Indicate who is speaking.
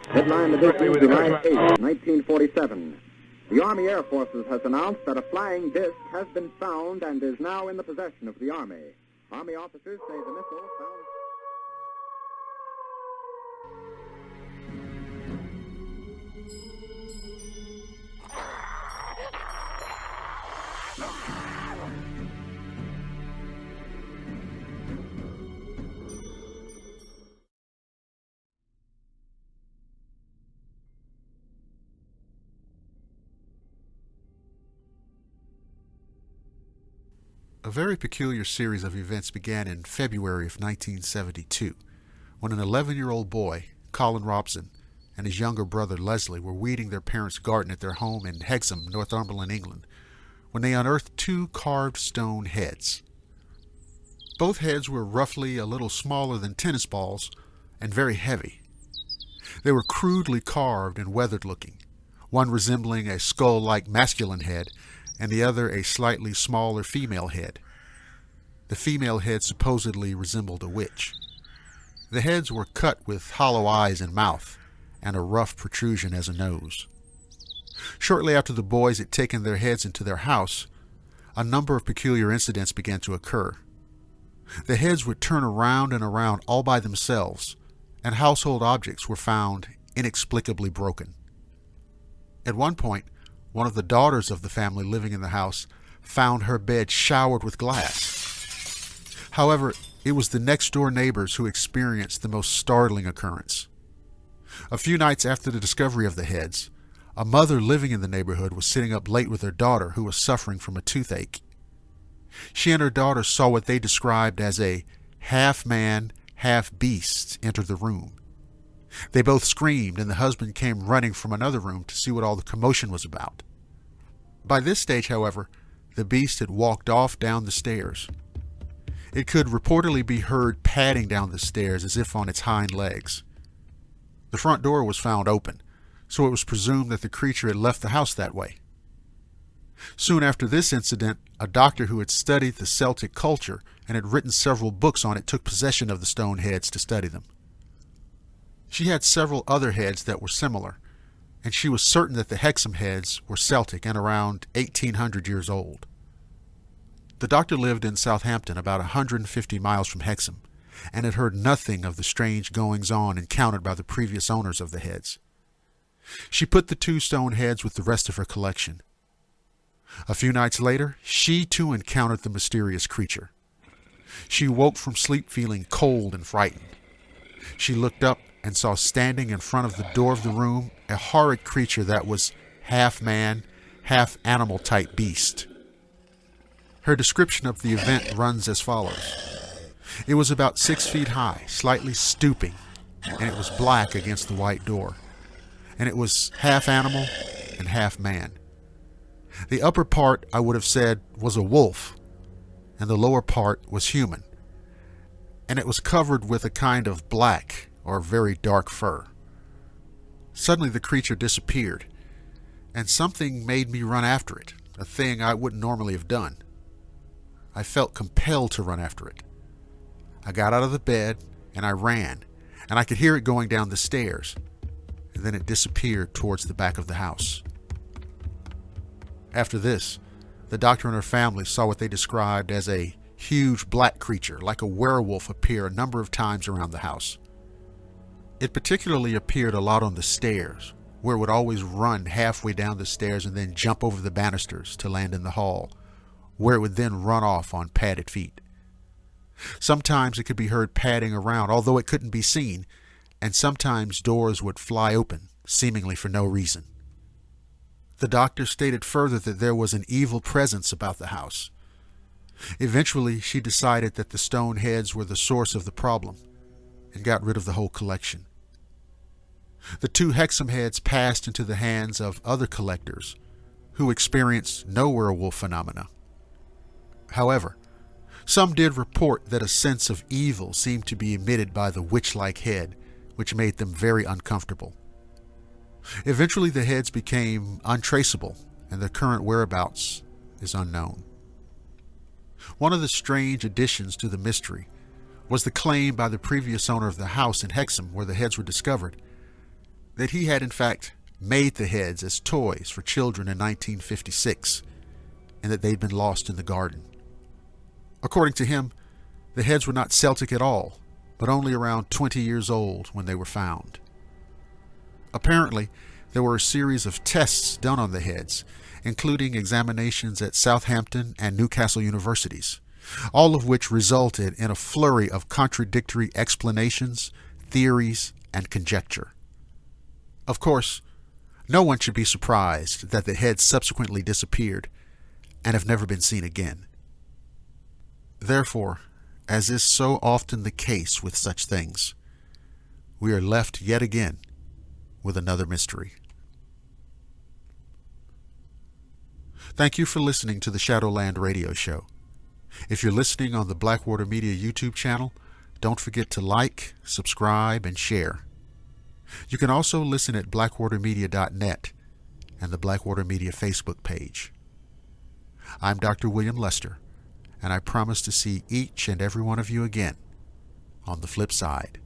Speaker 1: Headline edition, July 8, 1947. The Army Air Forces has announced that a flying disc has been found and is now in the possession of the Army. Army officers say the missile found...
Speaker 2: A very peculiar series of events began in February of 1972, when an 11-year-old boy, Colin Robson, and his younger brother Leslie were weeding their parents' garden at their home in Hexham, Northumberland, England, when they unearthed two carved stone heads. Both heads were roughly a little smaller than tennis balls and very heavy. They were crudely carved and weathered-looking, one resembling a skull-like masculine head, and the other a slightly smaller female head. The female head supposedly resembled a witch. The heads were cut with hollow eyes and mouth, and a rough protrusion as a nose. Shortly after the boys had taken their heads into their house, a number of peculiar incidents began to occur. The heads would turn around and around all by themselves, and household objects were found inexplicably broken. At one point, one of the daughters of the family living in the house found her bed showered with glass. However, it was the next-door neighbors who experienced the most startling occurrence. A few nights after the discovery of the heads, a mother living in the neighborhood was sitting up late with her daughter who was suffering from a toothache. She and her daughter saw what they described as a half-man, half-beast enter the room. They both screamed, and the husband came running from another room to see what all the commotion was about. By this stage, however, the beast had walked off down the stairs. It could reportedly be heard padding down the stairs as if on its hind legs. The front door was found open, so it was presumed that the creature had left the house that way. Soon after this incident, a doctor who had studied the Celtic culture and had written several books on it took possession of the stone heads to study them. She had several other heads that were similar, and she was certain that the Hexham heads were Celtic and around 1800 years old. The doctor lived in Southampton, about 150 miles from Hexham, and had heard nothing of the strange goings-on encountered by the previous owners of the heads. She put the two stone heads with the rest of her collection. A few nights later, she too encountered the mysterious creature. She woke from sleep feeling cold and frightened. She looked up and saw standing in front of the door of the room a horrid creature that was half man, half animal type beast. Her description of the event runs as follows. It was about 6 feet high, slightly stooping, and it was black against the white door. And it was half animal and half man. The upper part, I would have said, was a wolf, and the lower part was human, and it was covered with a kind of black or very dark fur. Suddenly the creature disappeared, and something made me run after it, a thing I wouldn't normally have done. I felt compelled to run after it. I got out of the bed, and I ran, and I could hear it going down the stairs, and then it disappeared towards the back of the house. After this, the doctor and her family saw what they described as a huge black creature, like a werewolf, appear a number of times around the house. It particularly appeared a lot on the stairs, where it would always run halfway down the stairs and then jump over the banisters to land in the hall, where it would then run off on padded feet. Sometimes it could be heard padding around, although it couldn't be seen, and sometimes doors would fly open, seemingly for no reason. The doctor stated further that there was an evil presence about the house. Eventually, she decided that the stone heads were the source of the problem and got rid of the whole collection. The two Hexham heads passed into the hands of other collectors who experienced no werewolf phenomena. However, some did report that a sense of evil seemed to be emitted by the witch-like head, which made them very uncomfortable. Eventually, the heads became untraceable, and their current whereabouts is unknown. One of the strange additions to the mystery was the claim by the previous owner of the house in Hexham where the heads were discovered that he had in fact made the heads as toys for children in 1956 and that they'd been lost in the garden. According to him, the heads were not Celtic at all, but only around 20 years old when they were found. Apparently, there were a series of tests done on the heads, including examinations at Southampton and Newcastle universities, all of which resulted in a flurry of contradictory explanations, theories, and conjecture. Of course, no one should be surprised that the heads subsequently disappeared and have never been seen again. Therefore, as is so often the case with such things, we are left yet again with another mystery. Thank you for listening to the Shadowland radio show. If you're listening on the Blackwater Media YouTube channel, don't forget to like, subscribe, and share. You can also listen at blackwatermedia.net and the Blackwater Media Facebook page. I'm Dr. William Lester, and I promise to see each and every one of you again on the flip side.